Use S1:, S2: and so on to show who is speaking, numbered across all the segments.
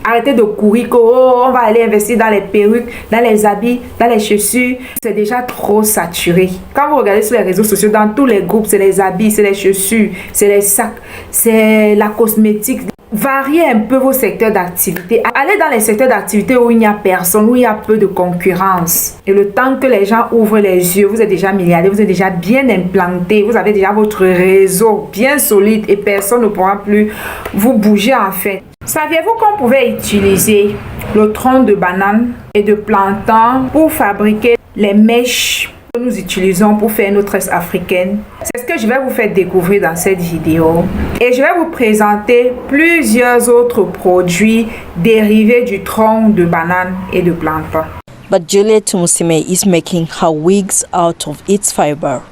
S1: Arrêtez de courir que oh, on va aller investir dans les perruques, dans les habits, dans les chaussures. C'est déjà trop saturé. Quand vous regardez sur les réseaux sociaux, dans tous les groupes, c'est les habits, c'est les chaussures, c'est les sacs, c'est la cosmétique. Variez un peu vos secteurs d'activité. Allez dans les secteurs d'activité où il n'y a personne, où il y a peu de concurrence. Et le temps que les gens ouvrent les yeux, vous êtes déjà milliardaire, vous êtes déjà bien implanté, vous avez déjà votre réseau bien solide et personne ne pourra plus vous bouger en fait. Saviez-vous qu'on pouvait utiliser le tronc de banane et de plantain pour fabriquer les mèches que nous utilisons pour faire nos tresses africaines? C'est ce que je vais vous faire découvrir dans cette vidéo. Et je vais vous présenter plusieurs autres produits dérivés du tronc de banane et de plantain.
S2: But Juliet Musime is making her wigs out of its fiber.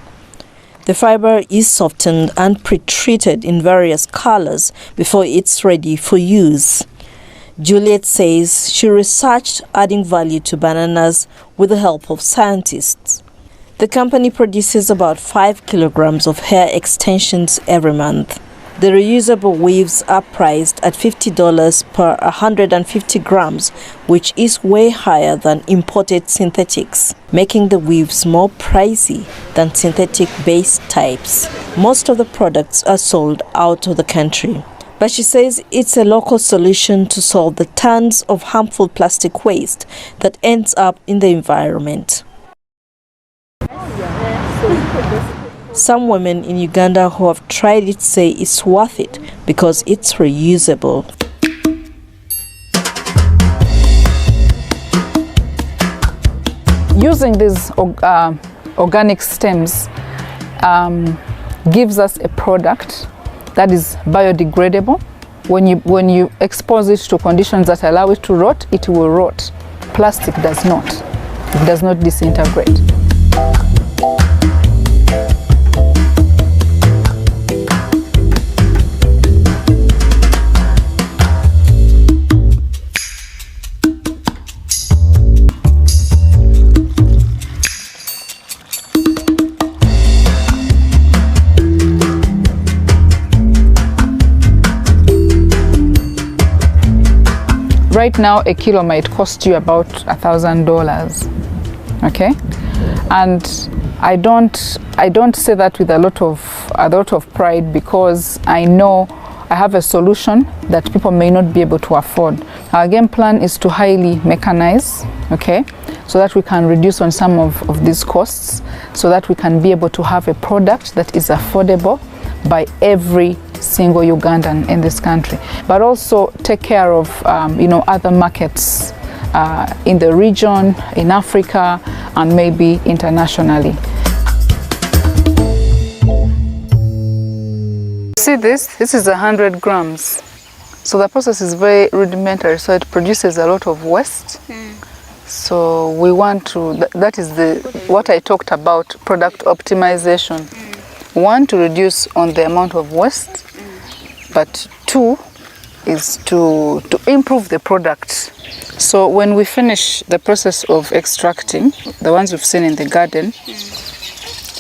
S2: The fiber is softened and pre-treated in various colors before it's ready for use. Juliet says she researched adding value to bananas with the help of scientists. The company produces about 5 kilograms of hair extensions every month. The reusable weaves are priced at $50 per 150 grams, which is way higher than imported synthetics, making the weaves more pricey than synthetic base types. Most of the products are sold out of the country, but she says it's a local solution to solve the tons of harmful plastic waste that ends up in the environment. Some women in Uganda who have tried it say it's worth it because it's reusable.
S3: Using these organic stems gives us a product that is biodegradable. When you expose it to conditions that allow it to rot, it will rot. Plastic does not. It does not disintegrate. Right now, a kilo might cost you about $1,000, okay? And I don't say that with a lot of pride because I know I have a solution that people may not be able to afford. Our game plan is to highly mechanize, okay? So that we can reduce on some of these costs, so that we can be able to have a product that is affordable by every single Ugandan in this country, but also take care of other markets in the region, in Africa, and maybe internationally. See this is 100 grams. So the process is very rudimentary, so it produces a lot of waste. So we want to, that is what I talked about, product optimization. One, to reduce on the amount of waste, but two is to improve the product. So when we finish the process of extracting, the ones we've seen in the garden,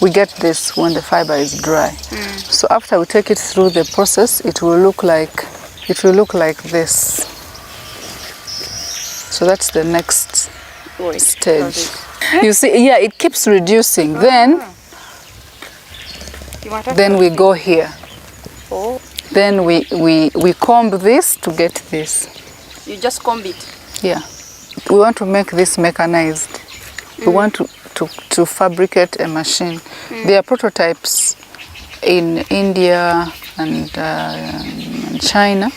S3: we get this when the fiber is dry. So after we take it through the process, it will look like this. So that's the next stage. You see, yeah, it keeps reducing. Then we go here. Then we comb this to get this.
S2: You just comb it?
S3: Yeah. We want to make this mechanized. We want to fabricate a machine. There are prototypes in India and China.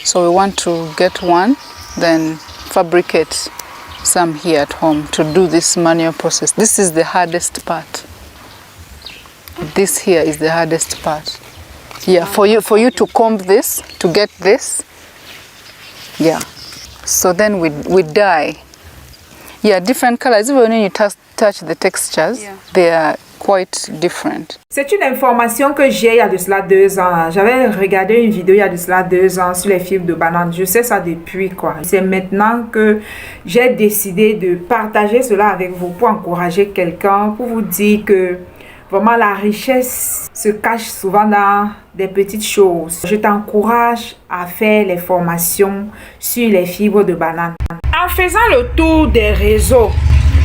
S3: So we want to get one, then fabricate some here at home to do this manual process. This is the hardest part. This here is the hardest part. Yeah, for you to comb this, to get this. Yeah. So then we dye. Yeah, different colors. Even when you touch the textures, they are quite different.
S1: C'est une information que j'ai il y a de cela 2 ans. J'avais regardé une vidéo il y a de cela 2 ans sur les fibres de banane. Je sais ça depuis quoi. C'est maintenant que j'ai décidé de partager cela avec vous pour encourager quelqu'un, pour vous dire que Vraiment, la richesse se cache souvent dans des petites choses. Je t'encourage à faire les formations sur les fibres de banane. En faisant le tour des réseaux,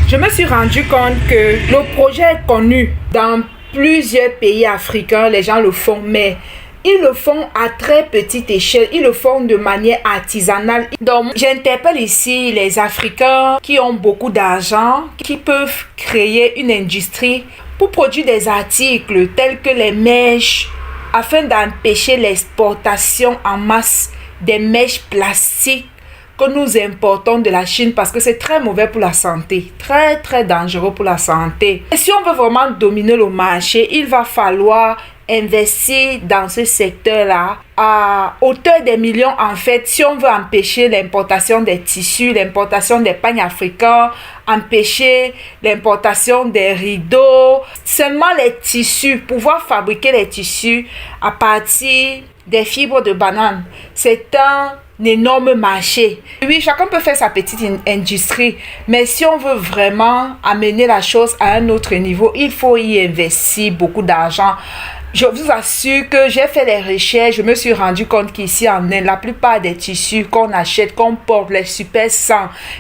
S1: je me suis rendu compte que le projet est connu dans plusieurs pays africains. Les gens le font, mais ils le font à très petite échelle, ils le font de manière artisanale. Donc, j'interpelle ici les Africains qui ont beaucoup d'argent, qui peuvent créer une industrie pour produire des articles tels que les mèches, afin d'empêcher l'exportation en masse des mèches plastiques que nous importons de la Chine parce que c'est très mauvais pour la santé, très dangereux pour la santé. Et si on veut vraiment dominer le marché, il va falloir investir dans ce secteur-là à hauteur des millions en fait, si on veut empêcher l'importation des tissus, l'importation des pagnes africains, empêcher l'importation des rideaux, seulement les tissus, pouvoir fabriquer les tissus à partir des fibres de banane. C'est un énorme marché. Oui, chacun peut faire sa petite industrie, mais si on veut vraiment amener la chose à un autre niveau, il faut y investir beaucoup d'argent. Je vous assure que j'ai fait les recherches, je me suis rendu compte qu'ici en Inde, la plupart des tissus qu'on achète, qu'on porte, les super 100,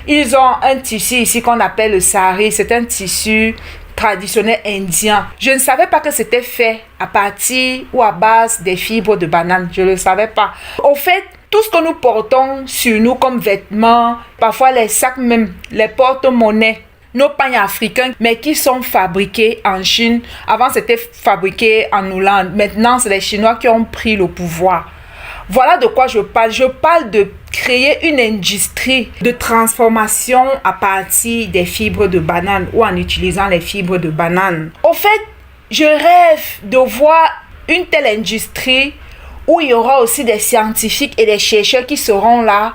S1: ils ont un tissu ici qu'on appelle le sari, c'est un tissu traditionnel indien. Je ne savais pas que c'était fait à partir ou à base des fibres de banane, je ne le savais pas. Au fait, tout ce que nous portons sur nous comme vêtements, parfois les sacs même, les porte-monnaies, nos pagnes africains, mais qui sont fabriqués en Chine. Avant, c'était fabriqué en Hollande. Maintenant, c'est les Chinois qui ont pris le pouvoir. Voilà de quoi je parle. Je parle de créer une industrie de transformation à partir des fibres de banane ou en utilisant les fibres de banane. Au fait, je rêve de voir une telle industrie où il y aura aussi des scientifiques et des chercheurs qui seront là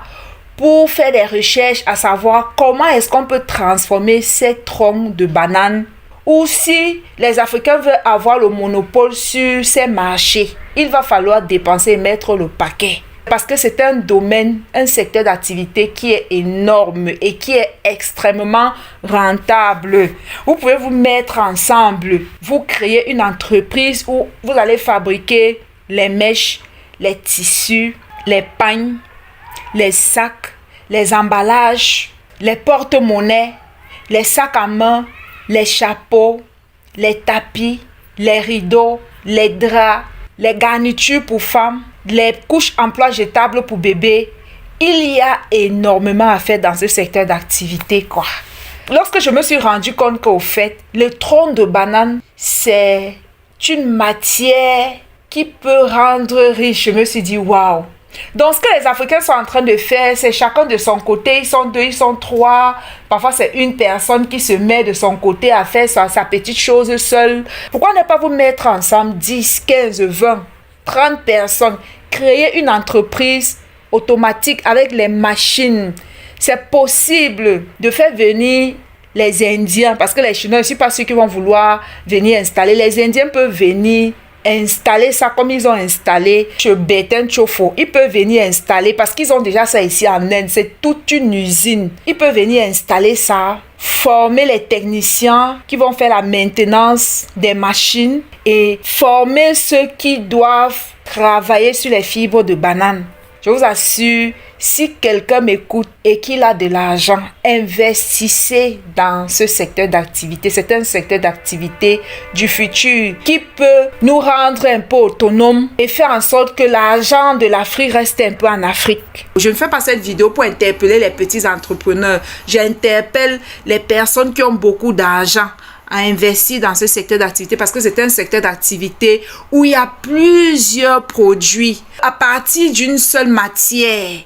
S1: pour faire des recherches à savoir comment est-ce qu'on peut transformer ces troncs de bananes, ou si les Africains veulent avoir le monopole sur ces marchés, il va falloir dépenser et mettre le paquet. Parce que c'est un domaine, un secteur d'activité qui est énorme et qui est extrêmement rentable. Vous pouvez vous mettre ensemble, vous créez une entreprise où vous allez fabriquer les mèches, les tissus, les pagnes, les sacs, les emballages, les porte-monnaies, les sacs à main, les chapeaux, les tapis, les rideaux, les draps, les garnitures pour femmes, les couches emploi jetables pour bébés. Il y a énormément à faire dans ce secteur d'activité, quoi. Lorsque je me suis rendu compte qu'au fait, le tronc de banane, c'est une matière qui peut rendre riche, je me suis dit, waouh! Donc, ce que les Africains sont en train de faire, c'est chacun de son côté. Ils sont 2, ils sont 3. Parfois, c'est une personne qui se met de son côté à faire sa petite chose seule. Pourquoi ne pas vous mettre ensemble 10, 15, 20, 30 personnes? Créer une entreprise automatique avec les machines. C'est possible de faire venir les Indiens, parce que les Chinois, je ne suis pas sûr qu'ils vont vouloir venir installer. Les Indiens peuvent venir installer ça comme ils ont installé chez Bétain Chofo. Ils peuvent venir installer parce qu'ils ont déjà ça ici en Inde. C'est toute une usine. Ils peuvent venir installer ça, former les techniciens qui vont faire la maintenance des machines et former ceux qui doivent travailler sur les fibres de banane. Je vous assure, si quelqu'un m'écoute et qu'il a de l'argent, investissez dans ce secteur d'activité. C'est un secteur d'activité du futur qui peut nous rendre un peu autonomes et faire en sorte que l'argent de l'Afrique reste un peu en Afrique. Je ne fais pas cette vidéo pour interpeller les petits entrepreneurs. J'interpelle les personnes qui ont beaucoup d'argent à investir dans ce secteur d'activité parce que c'est un secteur d'activité où il y a plusieurs produits à partir d'une seule matière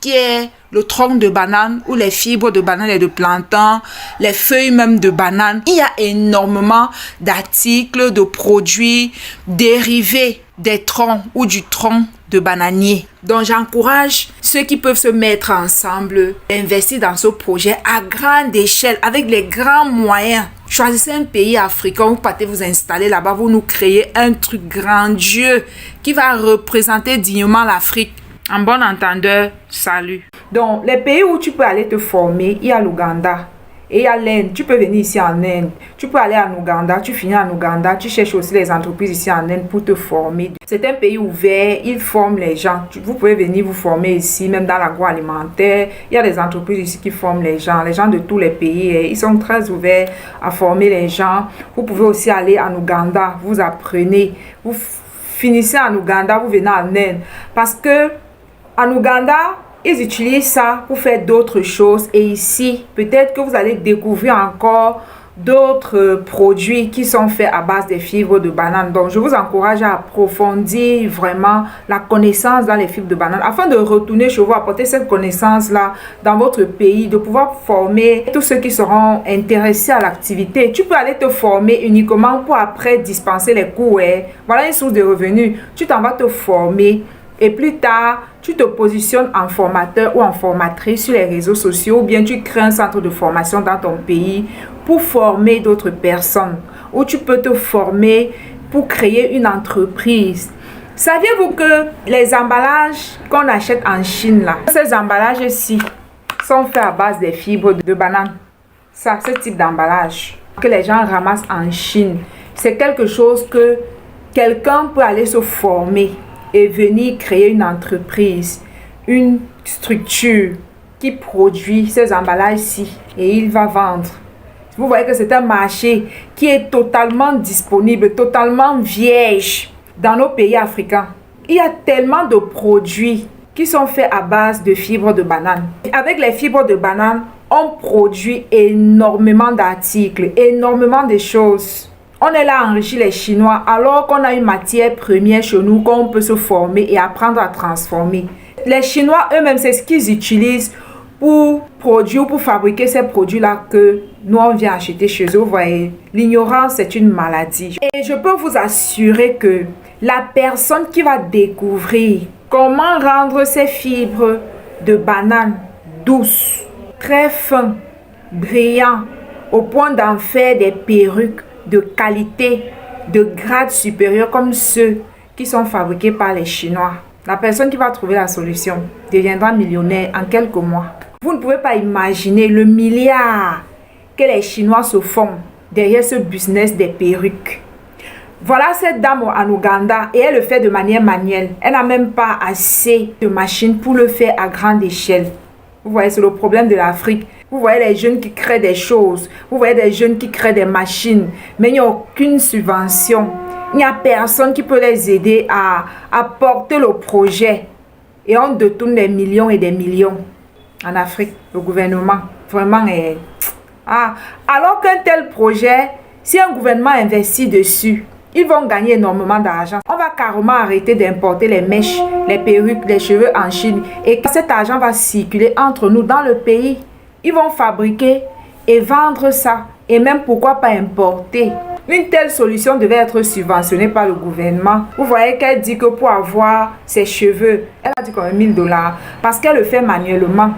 S1: qui est le tronc de banane ou les fibres de banane et de plantain, les feuilles même de banane. Il y a énormément d'articles, de produits dérivés des troncs ou du tronc de bananier. Donc j'encourage ceux qui peuvent se mettre ensemble, investir dans ce projet à grande échelle, avec les grands moyens. Choisissez un pays africain, vous partez vous installer là-bas, vous nous créez un truc grandiose qui va représenter dignement l'Afrique. En bon entendeur, salut. Donc, les pays où tu peux aller te former, il y a l'Ouganda, Et il y a l'Inde, tu peux venir ici en Inde, tu peux aller en Ouganda, tu finis en Ouganda, tu cherches aussi les entreprises ici en Inde pour te former. C'est un pays ouvert, ils forment les gens. Vous pouvez venir vous former ici, même dans l'agroalimentaire. Il y a des entreprises ici qui forment les gens de tous les pays. Ils sont très ouverts à former les gens. Vous pouvez aussi aller en Ouganda, vous apprenez, vous finissez en Ouganda, vous venez en Inde. Parce que en Ouganda, ils utilisent ça pour faire d'autres choses. Et ici, peut-être que vous allez découvrir encore d'autres produits qui sont faits à base des fibres de banane. Donc, je vous encourage à approfondir vraiment la connaissance dans les fibres de banane afin de retourner chez vous, apporter cette connaissance-là dans votre pays, de pouvoir former tous ceux qui seront intéressés à l'activité. Tu peux aller te former uniquement pour après dispenser les cours. Voilà une source de revenus. Tu t'en vas te former. Et plus tard, tu te positionnes en formateur ou en formatrice sur les réseaux sociaux ou bien tu crées un centre de formation dans ton pays pour former d'autres personnes. Ou tu peux te former pour créer une entreprise. Saviez-vous que les emballages qu'on achète en Chine, là, ces emballages-ci sont faits à base des fibres de banane? Ça, ce type d'emballage que les gens ramassent en Chine, c'est quelque chose que quelqu'un peut aller se former et venir créer une entreprise, une structure qui produit ces emballages-ci et il va vendre. Vous voyez que c'est un marché qui est totalement disponible, totalement vierge dans nos pays africains. Il y a tellement de produits qui sont faits à base de fibres de banane. Avec les fibres de banane, on produit énormément d'articles, énormément de choses. On est là à enrichir les Chinois alors qu'on a une matière première chez nous qu'on peut se former et apprendre à transformer. Les Chinois eux-mêmes, c'est ce qu'ils utilisent pour produire, pour fabriquer ces produits-là que nous on vient acheter chez eux. Vous voyez, l'ignorance c'est une maladie. Et je peux vous assurer que la personne qui va découvrir comment rendre ces fibres de banane douces, très fins, brillantes, au point d'en faire des perruques de qualité, de grade supérieur comme ceux qui sont fabriqués par les Chinois. La personne qui va trouver la solution deviendra millionnaire en quelques mois. Vous ne pouvez pas imaginer le milliard que les Chinois se font derrière ce business des perruques. Voilà cette dame en Ouganda et elle le fait de manière manuelle. Elle n'a même pas assez de machines pour le faire à grande échelle. Vous voyez, c'est le problème de l'Afrique. Vous voyez les jeunes qui créent des choses. Vous voyez des jeunes qui créent des machines. Mais il n'y a aucune subvention. Il n'y a personne qui peut les aider à porter le projet. Et on détourne des millions et des millions. En Afrique, le gouvernement vraiment est... Alors qu'un tel projet, si un gouvernement investit dessus, ils vont gagner énormément d'argent. On va carrément arrêter d'importer les mèches, les perruques, les cheveux en Chine. Et cet argent va circuler entre nous dans le pays. Ils vont fabriquer et vendre ça. Et même pourquoi pas importer. Une telle solution devait être subventionnée par le gouvernement. Vous voyez qu'elle dit que pour avoir ses cheveux, elle a dit quand même $1000 parce qu'elle le fait manuellement.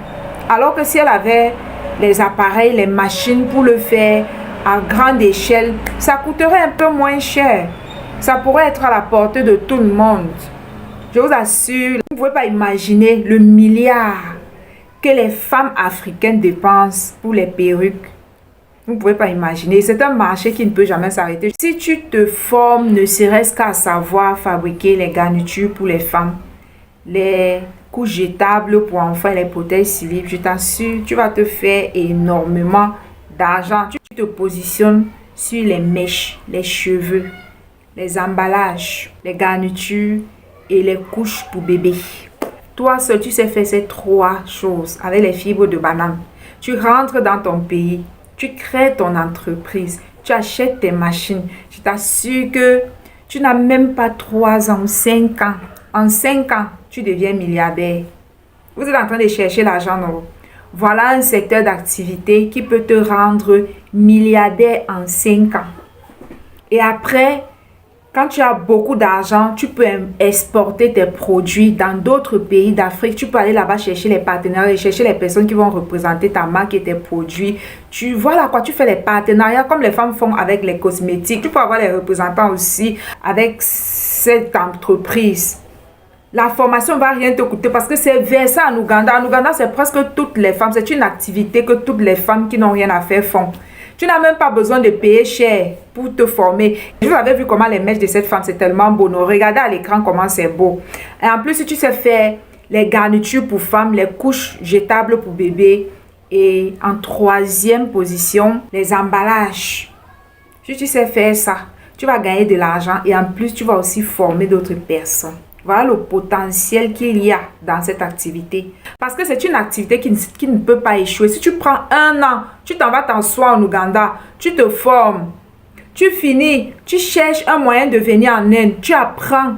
S1: Alors que si elle avait les appareils, les machines pour le faire à grande échelle, ça coûterait un peu moins cher. Ça pourrait être à la portée de tout le monde. Je vous assure, vous ne pouvez pas imaginer le milliard que les femmes africaines dépensent pour les perruques. Vous ne pouvez pas imaginer. C'est un marché qui ne peut jamais s'arrêter. Si tu te formes, ne serait-ce qu'à savoir fabriquer les garnitures pour les femmes, les couches jetables pour enfants, les protèges ciliques, je t'assure, tu vas te faire énormément d'argent. Tu te positionnes sur les mèches, les cheveux, les emballages, les garnitures et les couches pour bébé. Toi seul, tu sais faire ces trois choses avec les fibres de banane. Tu rentres dans ton pays, tu crées ton entreprise, tu achètes tes machines. Je t'assure que tu n'as même pas 3 ans, 5 ans. En 5 ans, tu deviens milliardaire. Vous êtes en train de chercher l'argent, non? Voilà un secteur d'activité qui peut te rendre milliardaire en 5 ans. Et après, quand tu as beaucoup d'argent, tu peux exporter tes produits dans d'autres pays d'Afrique. Tu peux aller là-bas chercher les partenaires et chercher les personnes qui vont représenter ta marque et tes produits. Voilà quoi, tu fais les partenariats comme les femmes font avec les cosmétiques. Tu peux avoir les représentants aussi avec cette entreprise. La formation ne va rien te coûter parce que c'est versé en Ouganda. En Ouganda, c'est presque toutes les femmes. C'est une activité que toutes les femmes qui n'ont rien à faire font. Tu n'as même pas besoin de payer cher pour te former. Vous avez vu comment les mèches de cette femme, c'est tellement beau. Non? Regardez à l'écran comment c'est beau. Et en plus, si tu sais faire les garnitures pour femmes, les couches jetables pour bébés. Et en troisième position, les emballages. Si tu sais faire ça, tu vas gagner de l'argent et en plus, tu vas aussi former d'autres personnes. Voilà le potentiel qu'il y a dans cette activité. Parce que c'est une activité qui ne peut pas échouer. Si tu prends 1 an, tu t'en vas t'asseoir en Ouganda, tu te formes, tu finis, tu cherches un moyen de venir en Inde, tu apprends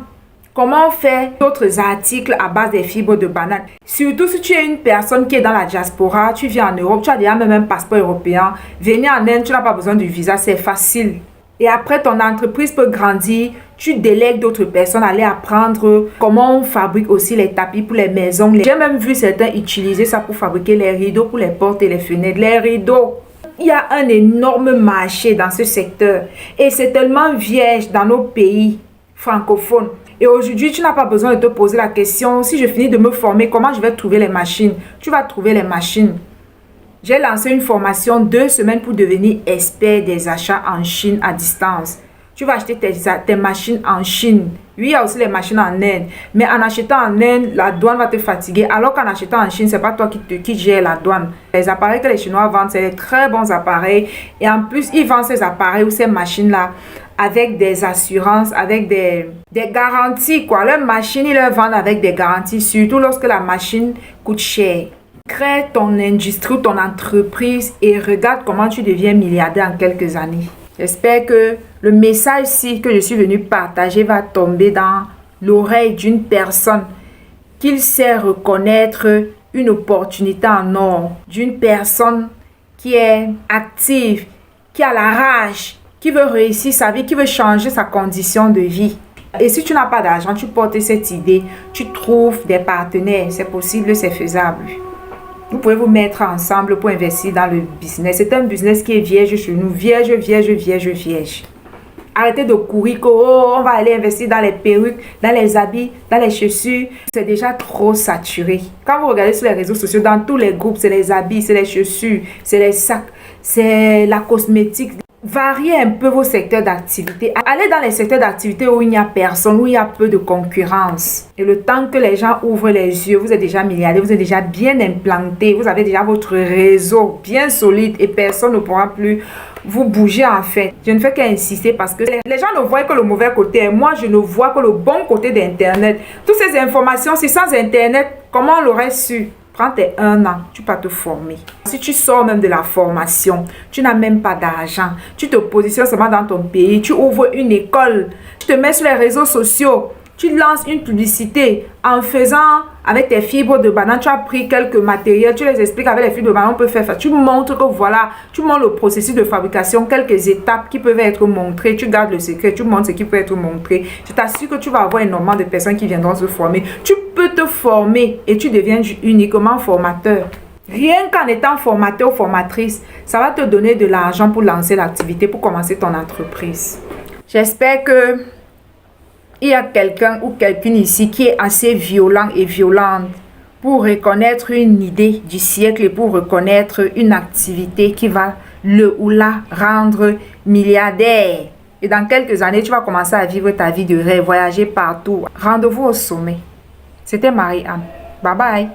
S1: comment faire d'autres articles à base des fibres de banane. Surtout si tu es une personne qui est dans la diaspora, tu viens en Europe, tu as déjà même un passeport européen. Venir en Inde, tu n'as pas besoin du visa, c'est facile. Et après, ton entreprise peut grandir, tu délègues d'autres personnes à aller apprendre comment on fabrique aussi les tapis pour les maisons. J'ai même vu certains utiliser ça pour fabriquer les rideaux pour les portes et les fenêtres. Les rideaux, il y a un énorme marché dans ce secteur. Et c'est tellement vierge dans nos pays francophones. Et aujourd'hui, tu n'as pas besoin de te poser la question, si je finis de me former, comment je vais trouver les machines? Tu vas trouver les machines. J'ai lancé une formation 2 semaines pour devenir expert des achats en Chine à distance. Tu vas acheter tes machines en Chine. Oui, il y a aussi les machines en Inde. Mais en achetant en Inde, la douane va te fatiguer. Alors qu'en achetant en Chine, ce n'est pas toi qui gère la douane. Les appareils que les Chinois vendent, c'est des très bons appareils. Et en plus, ils vendent ces appareils ou ces machines-là avec des assurances, avec des garanties, quoi. Leurs machines, ils les vendent avec des garanties, surtout lorsque la machine coûte cher. Crée ton industrie ou ton entreprise et regarde comment tu deviens milliardaire en quelques années. J'espère que le message-ci que je suis venue partager va tomber dans l'oreille d'une personne qu'il sait reconnaître une opportunité en or, d'une personne qui est active, qui a la rage, qui veut réussir sa vie, qui veut changer sa condition de vie. Et si tu n'as pas d'argent, tu portes cette idée, tu trouves des partenaires, c'est possible, c'est faisable. Vous pouvez vous mettre ensemble pour investir dans le business. C'est un business qui est vierge chez nous. Vierge, vierge, vierge, vierge. Arrêtez de courir que on va aller investir dans les perruques, dans les habits, dans les chaussures. C'est déjà trop saturé. Quand vous regardez sur les réseaux sociaux, dans tous les groupes, c'est les habits, c'est les chaussures, c'est les sacs, c'est la cosmétique. Variez un peu vos secteurs d'activité. Allez dans les secteurs d'activité où il n'y a personne, où il y a peu de concurrence. Et le temps que les gens ouvrent les yeux, vous êtes déjà milliardaire, vous êtes déjà bien implanté, vous avez déjà votre réseau bien solide et personne ne pourra plus vous bouger en fait. Je ne fais qu'insister parce que les gens ne voient que le mauvais côté et moi je ne vois que le bon côté d'Internet. Toutes ces informations, si sans Internet, comment on l'aurait su? Prends tes 1 an, tu vas te former. Si tu sors même de la formation, tu n'as même pas d'argent, tu te positionnes seulement dans ton pays, tu ouvres une école, tu te mets sur les réseaux sociaux, tu lances une publicité en faisant avec tes fibres de banane, tu as pris quelques matériels, tu les expliques avec les fibres de banane, on peut faire ça. Tu montres que voilà, tu montres le processus de fabrication, quelques étapes qui peuvent être montrées, tu gardes le secret, tu montres ce qui peut être montré. Je t'assure que tu vas avoir énormément de personnes qui viendront se former. Tu peux te former et tu deviens uniquement formateur. Rien qu'en étant formateur ou formatrice, ça va te donner de l'argent pour lancer l'activité, pour commencer ton entreprise. J'espère que il y a quelqu'un ou quelqu'une ici qui est assez violent et violente pour reconnaître une idée du siècle et pour reconnaître une activité qui va le ou la rendre milliardaire. Et dans quelques années, tu vas commencer à vivre ta vie de rêve, voyager partout. Rendez-vous au sommet. C'était Marie-Anne. Bye bye.